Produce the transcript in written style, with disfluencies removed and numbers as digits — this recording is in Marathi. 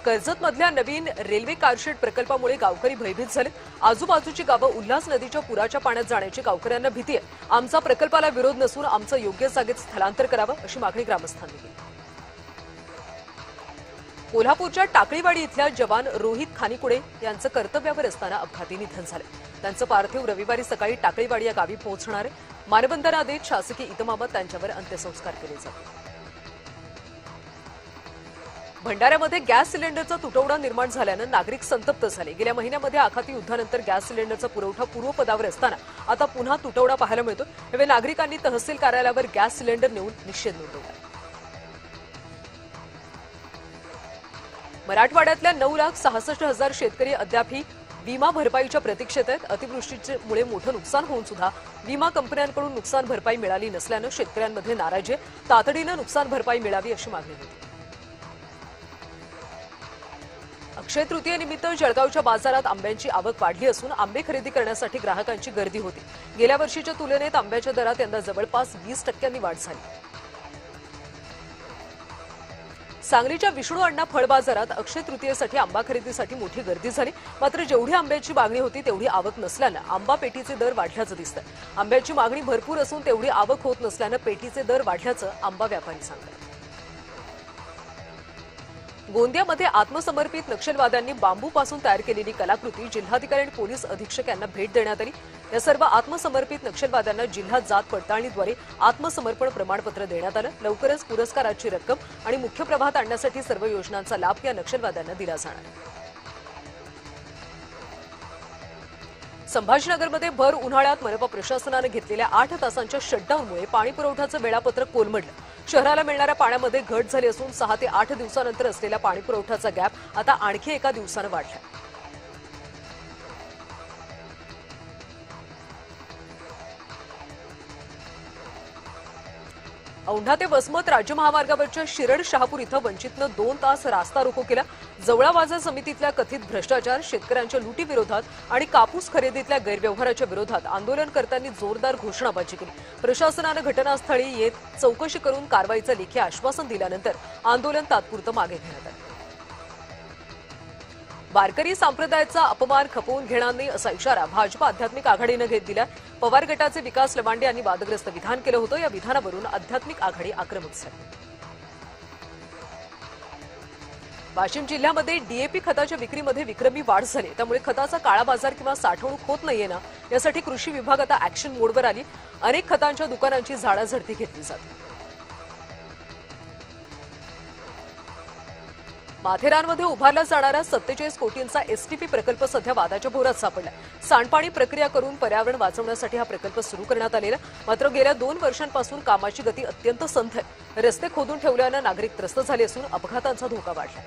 कर्जतमधल्या नवीन रेल्वे कारशेड प्रकल्पामुळे गावकरी भयभीत झाले। आजूबाजूची गावं उल्हास नदीच्या पुराच्या पाण्यात जाण्याची गावकऱ्यांना भीती आहे। आमचा प्रकल्पाला विरोध नसून आमचं योग्य जागेत स्थलांतर करावं अशी मागणी ग्रामस्थांनी केली। कोल्हापूरच्या टाकळीवाडी इथल्या जवान रोहित खानिकुडे यांचं कर्तव्यावर असताना अपघाती निधन झालं। त्यांचं पार्थिव रविवारी सकाळी टाकळीवाडी या गावी पोहोचणार आहे। मानवंदना देत शासकीय इतमामात त्यांच्यावर अंत्यसंस्कार केले जातील। भंडाऱ्यामध्ये गॅस सिलेंडरचा तुटवडा निर्माण झाल्यानं नागरिक संतप्त झाले। गेल्या महिन्यामध्ये आखाती युद्धानंतर गॅस सिलेंडरचा पुरवठा पूर्वपदावर असताना आता पुन्हा तुटवडा पाहायला मिळतो। यावेळी नागरिकांनी तहसील कार्यालयावर गॅस सिलेंडर नेऊन निषेध नोंदवला। मराठवाड्यातल्या 9,66,000 शेतकरी अद्यापही विमा भरपाईच्या प्रतीक्षेत आहेत। अतिवृष्टीमुळे मोठं नुकसान होऊन सुद्धा विमा कंपन्यांकडून नुकसान भरपाई मिळाली नसल्यानं शेतकऱ्यांमध्ये नाराजी आहे। तातडीनं नुकसान भरपाई मिळावी अशी मागणी होती। अक्षय तृतीयेनिमित्त जळगावच्या बाजारात आंब्यांची आवक वाढली असून आंबे खरेदी करण्यासाठी ग्राहकांची गर्दी होती। गेल्या वर्षीच्या तुलनेत आंब्याच्या दरात यंदा जवळपास 20% वाढ झाली। सांगलीच्या विष्णू अण्णा फळ बाजारात अक्षय तृतीयेसाठी आंबा खरेदीसाठी मोठी गर्दी झाली। मात्र जेवढी आंब्याची मागणी होती तेवढी आवक नसल्यानं आंबा पेटीचे दर वाढल्याचं दिसतंय। आंब्याची मागणी भरपूर असून तेवढी आवक होत नसल्यानं पेटीचे दर वाढल्याचं आंबा व्यापारी सांगतात। गोंदियामध्ये आत्मसमर्पित नक्षलवाद्यांनी बांबूपासून तयार केलेली कलाकृती जिल्हाधिकारी आणि पोलीस अधीक्षक यांना भेट देण्यात आली। या सर्व आत्मसमर्पित नक्षलवाद्यांना जिल्हा जात पडताळणीद्वारे आत्मसमर्पण प्रमाणपत्र देण्यात आलं। लवकरच पुरस्काराची रक्कम आणि मुख्य प्रवाहात आणण्यासाठी सर्व योजनांचा लाभ या नक्षलवाद्यांना दिला जाणार आहे। संभाजीनगरमध्ये भर उन्हाळ्यात मनपा प्रशासनाने घेतलेल्या 8 तासांच्या शटडाऊनमुळे पाणी पुरवठ्याचं वेळापत्रक कोलमडलं। शहराला मिळणाऱ्या पाण्यामध्ये घट झाली असून 6 ते 8 दिवसानंतर असलेला पाणी पुरवठ्याचा गॅप आता आणखी एका दिवसानं वाढला। औंढा ते वसमत राज्य महामार्गावरच्या शिरड शहापूर इथं वंचितनं 2 तास रास्ता रोको केला। जवळा बाजार समितीतल्या कथित भ्रष्टाचार, शेतकऱ्यांच्या लुटीविरोधात आणि कापूस खरेदीतल्या गैरव्यवहाराच्या विरोधात आंदोलनकर्त्यांनी जोरदार घोषणाबाजी केली। प्रशासनानं घटनास्थळी येत चौकशी करून कारवाईचं लेखी आश्वासन दिल्यानंतर आंदोलन तात्पुरतं मागे घेण्यात आलं। वारकरी संप्रदायाचा अपमान खपवून घेणार नाही असा इशारा भाजप आध्यात्मिक आघाडीनं दिला। पवार गटाचे विकास लवांडे यांनी वादग्रस्त विधान केलं होतं। या विधानावरून आध्यात्मिक आघाडी आक्रमक झाली। वाशिम जिल्ह्यामध्ये डीएपी खताच्या विक्रीमध्ये विक्रमी वाढ झाली। त्यामुळे खताचा काळा बाजार किंवा साठवणूक होत नाहीये ना, यासाठी कृषी विभाग आता ऍक्शन मोडवर आली। अनेक खतांच्या दुकानांची झाडाझडती घेतली जाते। माथेरानमध्ये उभारला जाणारा 47 कोटींचा एसटीपी प्रकल्प सध्या वादाच्या भोवऱ्यात सापडला। सांडपाणी प्रक्रिया करून पर्यावरण वाचवण्यासाठी हा प्रकल्प सुरू करण्यात आलेला। मात्र गेल्या 2 वर्षांपासून कामाची गती अत्यंत संथ आहे। रस्ते खोदून ठेवल्यानं नागरिक त्रस्त झाले असून अपघातांचा धोका वाढला।